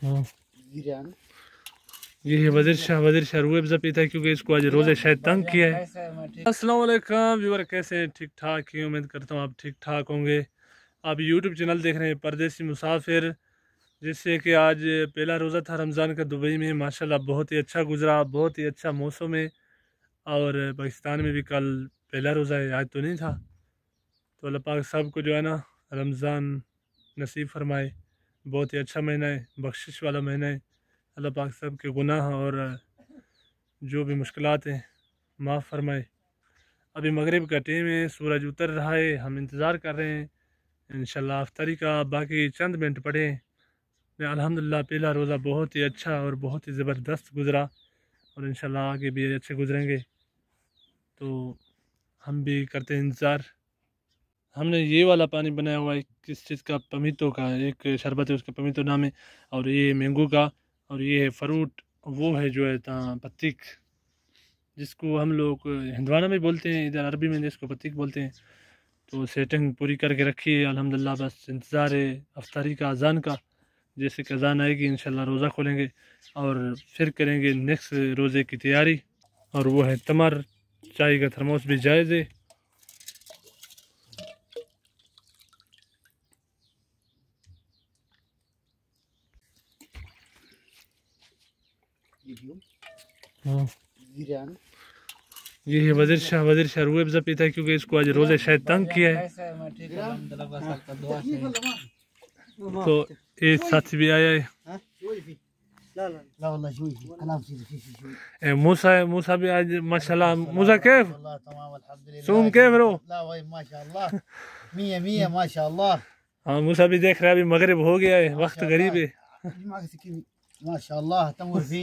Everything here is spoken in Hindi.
हाँ। ये है वजीर शाह रूह अफ़ज़ा पीता है क्योंकि इसको आज रोज़े शायद तंग किया है। अस्सलाम वालेकुम व्यूअर, कैसे हैं? ठीक ठाक ही उम्मीद करता हूँ आप ठीक ठाक होंगे। आप यूट्यूब चैनल देख रहे हैं परदेसी मुसाफिर, जिससे कि आज पहला रोज़ा था रमज़ान का दुबई में। माशाल्लाह बहुत ही अच्छा गुजरा, बहुत ही अच्छा मौसम है। और पाकिस्तान में भी कल पहला रोज़ा है, आज तो नहीं था। तो अल्लाह पाक सबको जो है ना रमज़ान नसीब फरमाए। बहुत ही अच्छा महीना है, बख्शिश वाला महीना है। अल्लाह पाक सब के गुनाह और जो भी मुश्किलात हैं माफ़ फरमाए। अभी मगरिब का टाइम है, सूरज उतर रहा है, हम इंतज़ार कर रहे हैं इंशाल्लाह अफ्तारी का। बाकी चंद मिनट पड़े हैं। अल्हम्दुलिल्लाह पहला रोज़ा बहुत ही अच्छा और बहुत ही ज़बरदस्त गुज़रा और इंशाल्लाह आगे भी अच्छे गुजरेंगे। तो हम भी करते हैं इंतज़ार। हमने ये वाला पानी बनाया हुआ है, किस चीज़ का, पमीतो का, एक शरबत है उसका पमीतो नाम है। और ये मैंगो का, और ये है फ्रूट, वो है जो है पत्तिक, जिसको हम लोग हिंदवाना में बोलते हैं, इधर अरबी में इसको पत्तिक बोलते हैं। तो सेटिंग पूरी करके रखी है अल्हम्दुलिल्लाह। बस इंतज़ार है अफ्तारी का, अज़ान का। जैसे कि अज़ान आएगी इंशाल्लाह रोज़ा खोलेंगे और फिर करेंगे नेक्स्ट रोज़े की तैयारी। और वो है तमर, चाय का थर्मोस भी जायज़ है। हाँ। ये है वजीर शाह रूह अफ़ज़ा पीता है क्योंकि इसको आज रोज़े शायद तंग किया है। तो एक साथी भी आया है, मूसा है। मूसा भी आज माशाल्लाह। मूसा कैफ सूम कैफ रो। माशाल्लाह। हाँ, मूसा भी देख रहा है, अभी मगरिब हो गया है, वक्त करीब है। माशाल्लाह तमर फी